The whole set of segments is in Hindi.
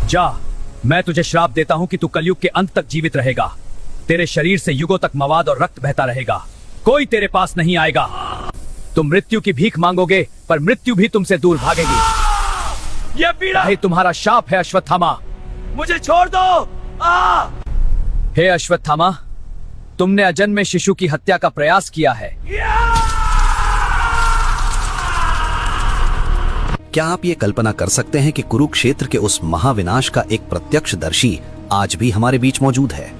जा, मैं तुझे श्राप देता हूँ कि तू कलयुग के अंत तक जीवित रहेगा। तेरे शरीर से युगों तक मवाद और रक्त बहता रहेगा। कोई तेरे पास नहीं आएगा। तुम मृत्यु की भीख मांगोगे, पर मृत्यु भी तुमसे दूर भागेगी। यह पीड़ा ही तुम्हारा शाप है अश्वत्थामा। मुझे छोड़ दो। हे अश्वत्थामा, तुमने अजन्मे शिशु की हत्या का प्रयास किया है। क्या आप ये कल्पना कर सकते हैं कि कुरुक्षेत्र के उस महाविनाश का एक प्रत्यक्षदर्शी आज भी हमारे बीच मौजूद है?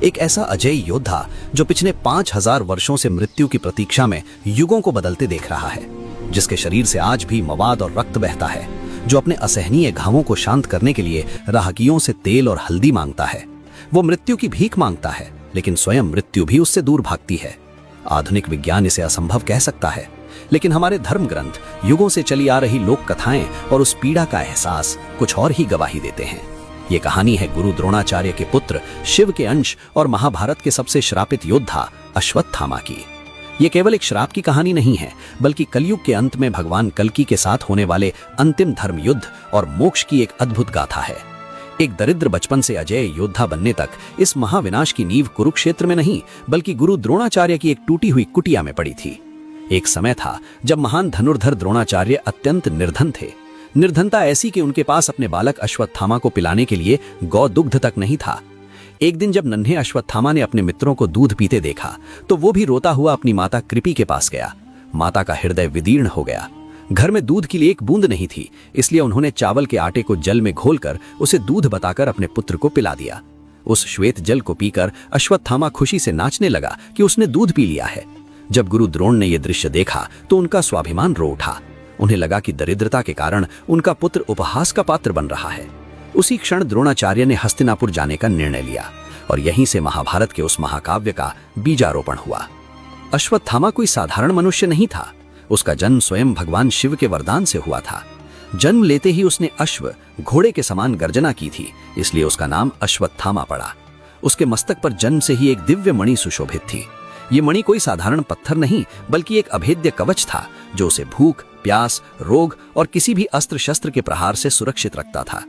एक ऐसा अजय योद्धा जो पिछले 5000 वर्षों से मृत्यु की प्रतीक्षा में युगों को बदलते देख रहा है, जिसके शरीर से आज भी मवाद और रक्त बहता है, जो अपने असहनीय घावों को शांत करने के लिए राहगियों से तेल और हल्दी मांगता है। वो मृत्यु की भीख मांगता है, लेकिन स्वयं मृत्यु भी उससे दूर भागती है। आधुनिक विज्ञान इसे असंभव कह सकता है, लेकिन हमारे धर्म ग्रंथ, युगों से चली आ रही लोक कथाएं और उस पीड़ा का एहसास कुछ और ही गवाही देते हैं। ये कहानी है गुरु द्रोणाचार्य के पुत्र, शिव के अंश और महाभारत के सबसे श्रापित योद्धा अश्वत्थामा की। ये केवल एक श्राप की कहानी नहीं है, बल्कि कलयुग के अंत में भगवान कल्कि के साथ होने वाले अंतिम धर्म युद्ध और मोक्ष की एक अद्भुत गाथा है। एक दरिद्र बचपन से अजय योद्धा बनने तक इस महाविनाश की नींव कुरुक्षेत्र में नहीं, बल्कि गुरु द्रोणाचार्य की एक टूटी हुई कुटिया में पड़ी थी। एक समय था जब महान धनुर्धर द्रोणाचार्य अत्यंत निर्धन थे। निर्धनता ऐसी कि उनके पास अपने बालक अश्वत्थामा को पिलाने के लिए गौ दुग्ध तक नहीं था। एक दिन जब नन्हे अश्वत्थामा ने अपने मित्रों को दूध पीते देखा, तो वो भी रोता हुआ अपनी माता कृपि के पास गया। माता का हृदय विदीर्ण हो गया। घर में दूध के लिए एक बूंद नहीं थी, इसलिए उन्होंने चावल के आटे को जल में घोलकर उसे दूध बताकर अपने पुत्र को पिला दिया। उस श्वेत जल को पीकर अश्वत्थामा खुशी से नाचने लगा कि उसने दूध पी लिया है। जब गुरु द्रोण ने यह दृश्य देखा तो उनका स्वाभिमान रो उठा। उन्हें लगा कि दरिद्रता के कारण उनका पुत्र उपहास का पात्र बन रहा है। उसी क्षण द्रोणाचार्य ने हस्तिनापुर जाने का निर्णय लिया और यहीं से महाभारत के उस महाकाव्य का बीजारोपण हुआ। अश्वत्थामा कोई साधारण मनुष्य नहीं था। उसका जन्म स्वयं भगवान शिव के वरदान से हुआ था। जन्म लेते ही उसने अश्व, घोड़े के समान गर्जना की थी, इसलिए उसका नाम अश्वत्थामा पड़ा। उसके मस्तक पर जन्म से ही एक दिव्य मणि सुशोभित थी। ये मणि कोई साधारण पत्थर नहीं, बल्कि एक अभेद्य कवच था जो उसे भूख, प्यास, रोग और किसी भी अस्त्र शस्त्र के प्रहार से सुरक्षित रखता था।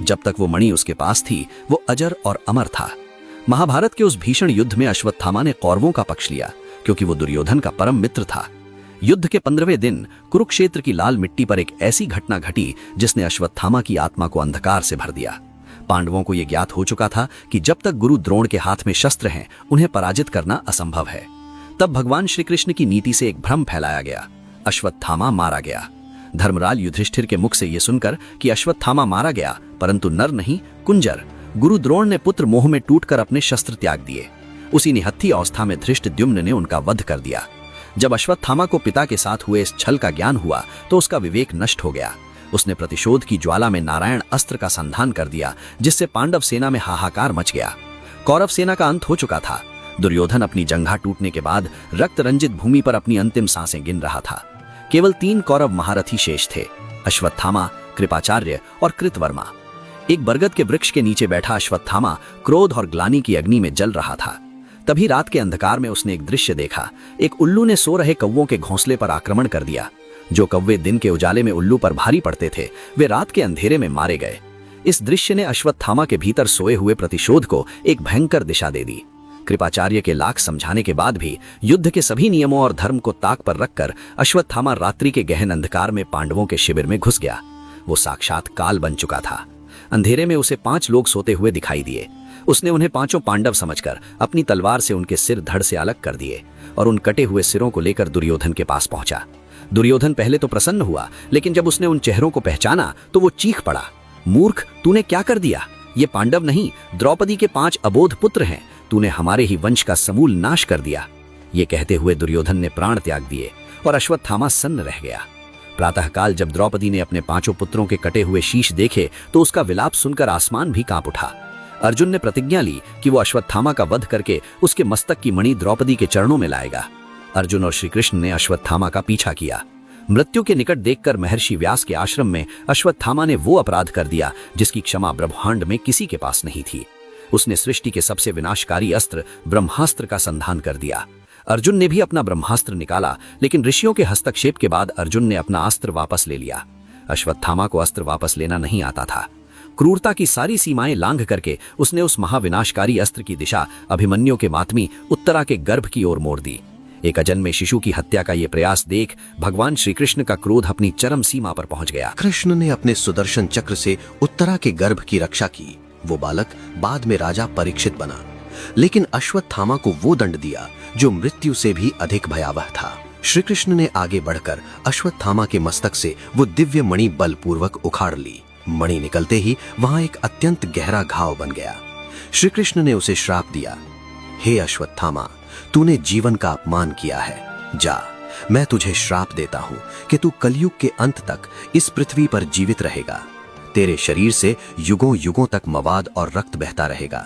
जब तक वो मणि उसके पास थी, वो अजर और अमर था। महाभारत के उस भीषण युद्ध में अश्वत्थामा ने कौरवों का पक्ष लिया, क्योंकि वो दुर्योधन का परम मित्र था। युद्ध के 15वें दिन कुरुक्षेत्र की लाल मिट्टी पर एक ऐसी घटना घटी जिसने अश्वत्थामा की आत्मा को अंधकार से भर दिया। पांडवों को यह ज्ञात हो चुका था कि जब तक गुरु द्रोण के हाथ में शस्त्र हैं, उन्हें पराजित करना असंभव है। तब भगवान श्री कृष्ण की नीति से एक भ्रम फैलाया गया। अश्वत्थामा मारा गया। धर्मराज युधिष्ठिर के मुख से यह सुनकर कि अश्वत्थामा मारा गया, परंतु नर नहीं कुंजर, गुरु द्रोण ने पुत्र मोह में टूटकर अपने शस्त्र त्याग दिए। उसी निहत्थी अवस्था में धृष्टद्युम्न ने उनका वध कर दिया। जब अश्वत्थामा को पिता के साथ हुए इस छल का ज्ञान हुआ तो उसका विवेक नष्ट हो गया। उसने प्रतिशोध की ज्वाला में नारायण अस्त्र का संधान कर दिया, जिससे पांडव सेना में हाहाकार मच गया। कौरव सेना का अंत हो चुका था। दुर्योधन अपनी जंघा टूटने के बाद रक्त रंजित भूमि पर अपनी अंतिम सांसें गिन रहा था। केवल 3 कौरव महारथी शेष थे, अश्वत्थामा, कृपाचार्य और कृतवर्मा। एक बरगद के वृक्ष के नीचे बैठा अश्वत्थामा क्रोध और ग्लानि की अग्नि में जल रहा था। तभी रात के अंधकार में उसने एक दृश्य देखा। एक उल्लू ने सो रहे कौवों के घोंसले पर आक्रमण कर दिया। जो कौवे दिन के उजाले में उल्लू पर भारी पड़ते थे, वे रात के अंधेरे में मारे गए। इस दृश्य ने अश्वत्थामा के भीतर सोए हुए प्रतिशोध को एक भयंकर दिशा दे दी। कृपाचार्य के लाख समझाने के बाद भी युद्ध के सभी नियमों और धर्म को ताक पर रखकर अश्वत्थामा रात्रि के गहन अंधकार में पांडवों के शिविर में घुस गया। वो साक्षात काल बन चुका था। अंधेरे में उसे 5 लोग सोते हुए दिखाई दिए। उसने उन्हें 5 पांडव समझकर अपनी तलवार से उनके सिर धड़ से अलग कर दिए और उन कटे हुए सिरों को लेकर दुर्योधन के पास पहुंचा। दुर्योधन पहले तो प्रसन्न हुआ, लेकिन जब उसने उन चेहरों को पहचाना तो वो चीख पड़ा, मूर्ख, तूने क्या कर दिया? ये पांडव नहीं, द्रौपदी के 5 अबोध पुत्र हैं। तूने हमारे ही वंश का समूल नाश कर दिया। ये कहते हुए दुर्योधन ने प्राण त्याग दिए और अश्वत्थामा सन्न रह गया। प्रातःकाल जब द्रौपदी ने अपने 5 पुत्रों के कटे हुए शीश देखे तो उसका विलाप सुनकर आसमान भी कांप उठा। अर्जुन ने प्रतिज्ञा ली कि वो अश्वत्थामा का वध करके उसके मस्तक की मणि द्रौपदी के चरणों में लाएगा। अर्जुन और श्री कृष्ण ने अश्वत्थामा का पीछा किया। मृत्यु के निकट देखकर महर्षि व्यास के आश्रम में अश्वत्थामा ने वो अपराध कर दिया जिसकी क्षमा ब्रह्मांड में किसी के पास नहीं थी। उसने सृष्टि के सबसे विनाशकारी अस्त्र ब्रह्मास्त्र का संधान कर दिया। अर्जुन ने भी अपना ब्रह्मास्त्र निकाला, लेकिन ऋषियों के हस्तक्षेप के बाद अर्जुन ने अपना अस्त्र वापस ले लिया। अश्वत्थामा को अस्त्र वापस लेना नहीं आता था। क्रूरता की सारी सीमाएं लांघ करके उसने उस महाविनाशकारी अस्त्र की दिशा अभिमन्यु के मातमी उत्तरा के गर्भ की ओर मोड़ दी। एक अजन्मे शिशु की हत्या का यह प्रयास देख भगवान श्री कृष्ण का क्रोध अपनी चरम सीमा पर पहुंच गया। कृष्ण ने अपने सुदर्शन चक्र से उत्तरा के गर्भ की रक्षा की। वो बालक बाद में राजा परीक्षित बना, लेकिन अश्वत्थामा को वो दंड दिया जो मृत्यु से भी अधिक भयावह था। श्री कृष्ण ने आगे बढ़कर अश्वत्थामा के मस्तक से वो दिव्य मणि बलपूर्वक उखाड़ ली। मणि निकलते ही वहां एक अत्यंत गहरा घाव बन गया। श्री कृष्ण ने उसे श्राप दिया, हे अश्वत्थामा, तूने जीवन का अपमान किया है। जा, मैं तुझे श्राप देता हूं कि तू कलयुग के अंत तक इस पृथ्वी पर जीवित रहेगा। तेरे शरीर से युगों युगों तक मवाद और रक्त बहता रहेगा।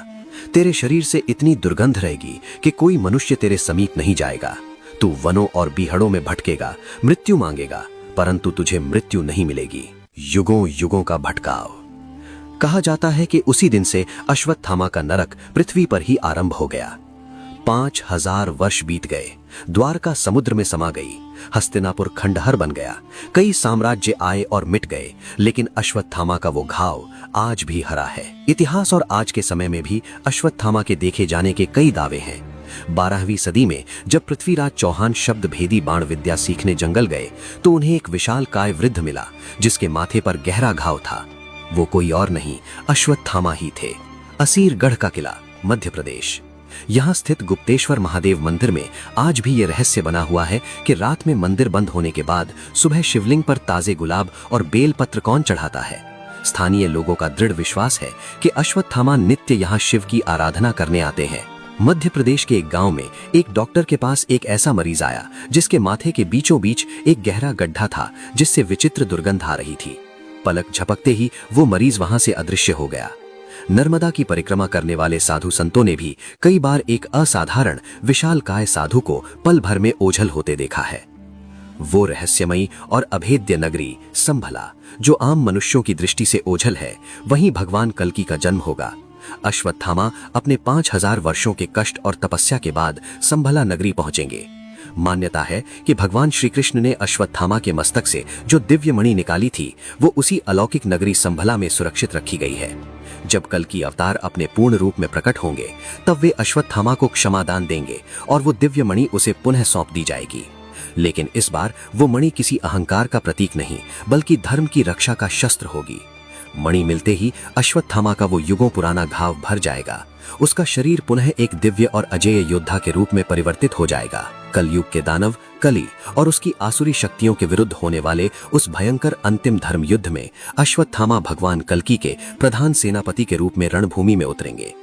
तेरे शरीर से इतनी दुर्गंध रहेगी कि कोई मनुष्य तेरे समीप नहीं जाएगा। तू वनों और बीहड़ों में भटकेगा, मृत्यु मांगेगा, परंतु तुझे मृत्यु नहीं मिलेगी। युगों युगों का भटकाव। कहा जाता है कि उसी दिन से अश्वत्थामा का नरक पृथ्वी पर ही आरंभ हो गया। 5000 वर्ष बीत गए, द्वारका समुद्र में समा गई, हस्तिनापुर खंडहर बन गया, कई साम्राज्य आए और मिट गए, लेकिन अश्वत्थामा का वो घाव आज भी हरा है। इतिहास और आज के समय में भी अश्वत्थामा के देखे जाने के कई दावे हैं। 12वीं सदी में जब पृथ्वीराज चौहान शब्द भेदी बाण विद्या सीखने जंगल गए तो उन्हें एक विशाल काय वृद्ध मिला जिसके माथे पर गहरा घाव था। वो कोई और नहीं, अश्वत्थामा ही थे। असीरगढ़ का किला, मध्य प्रदेश। यहाँ स्थित गुप्तेश्वर महादेव मंदिर में आज भी ये रहस्य बना हुआ है कि रात में मंदिर बंद होने के बाद सुबह शिवलिंग पर ताजे गुलाब और बेल पत्र कौन चढ़ाता है। स्थानीय लोगों का दृढ़ विश्वास है कि अश्वत्थामा नित्य यहाँ शिव की आराधना करने आते हैं। मध्य प्रदेश के एक गांव में एक डॉक्टर के पास एक ऐसा मरीज आया जिसके माथे के बीचों बीच एक गहरा गड्ढा था जिससे विचित्र दुर्गंध आ रही थी। पलक झपकते ही वो मरीज वहां से अदृश्य हो गया। नर्मदा की परिक्रमा करने वाले साधु संतों ने भी कई बार एक असाधारण विशालकाय साधु को पल भर में ओझल होते देखा है। वो रहस्यमयी और अभेद्य नगरी संभला जो आम मनुष्यों की दृष्टि से ओझल है, वहीं भगवान कल्कि का जन्म होगा। अश्वत्थामा अपने 5000 वर्षों के कष्ट और तपस्या के बाद संभला नगरी पहुंचेंगे। मान्यता है कि भगवान श्री कृष्ण ने अश्वत्थामा के मस्तक से जो दिव्य मणि निकाली थी वो उसी अलौकिक नगरी संभला में सुरक्षित रखी गई है। जब कल्कि अवतार अपने पूर्ण रूप में प्रकट होंगे तब वे अश्वत्थामा को क्षमादान देंगे और वो दिव्य मणि उसे पुनः सौंप दी जाएगी। लेकिन इस बार वो मणि किसी अहंकार का प्रतीक नहीं बल्कि धर्म की रक्षा का शस्त्र होगी। मणि मिलते ही अश्वत्थामा का वो युगों पुराना घाव भर जाएगा। उसका शरीर पुनः एक दिव्य और अजेय योद्धा के रूप में परिवर्तित हो जाएगा। कलयुग के दानव कली और उसकी आसुरी शक्तियों के विरुद्ध होने वाले उस भयंकर अंतिम धर्म युद्ध में अश्वत्थामा भगवान कल्कि के प्रधान सेनापति के रूप में रणभूमि में उतरेंगे।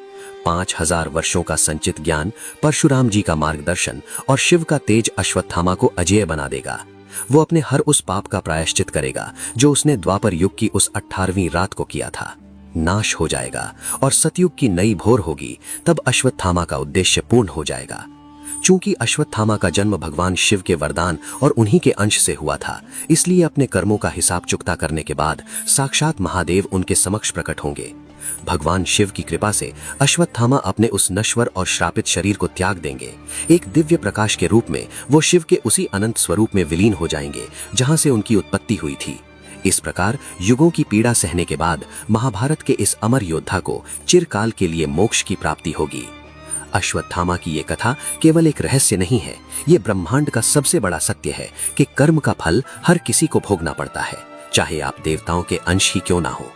5000 वर्षों का संचित ज्ञान, परशुराम जी का मार्गदर्शन और शिव का तेज अश्वत्थामा को अजेय बना देगा। वो अपने हर उस पाप का प्रायश्चित करेगा जो उसने द्वापर युग की उस 18वीं रात को किया था। नाश हो जाएगा और सतयुग की नई भोर होगी। तब अश्वत्थामा का उद्देश्य पूर्ण हो जाएगा। चूंकि अश्वत्थामा का जन्म भगवान शिव के वरदान और उन्हीं के अंश से हुआ था, इसलिए अपने कर्मों का हिसाब चुकता करने के बाद साक्षात महादेव उनके समक्ष प्रकट होंगे। भगवान शिव की कृपा से अश्वत्थामा अपने उस नश्वर और श्रापित शरीर को त्याग देंगे। एक दिव्य प्रकाश के रूप में वो शिव के उसी अनंत स्वरूप में विलीन हो जाएंगे जहां से उनकी उत्पत्ति हुई थी। इस प्रकार युगों की पीड़ा सहने के बाद महाभारत के इस अमर योद्धा को चिरकाल के लिए मोक्ष की प्राप्ति होगी। अश्वत्थामा की ये कथा केवल एक रहस्य नहीं है, ये ब्रह्मांड का सबसे बड़ा सत्य है कि कर्म का फल हर किसी को भोगना पड़ता है, चाहे आप देवताओं के अंश ही क्यों ना हो।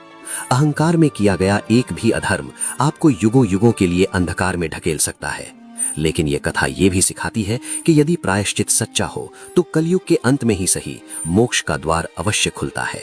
अहंकार में किया गया एक भी अधर्म आपको युगों युगों के लिए अंधकार में ढकेल सकता है। लेकिन ये कथा ये भी सिखाती है कि यदि प्रायश्चित सच्चा हो तो कलयुग के अंत में ही सही मोक्ष का द्वार अवश्य खुलता है।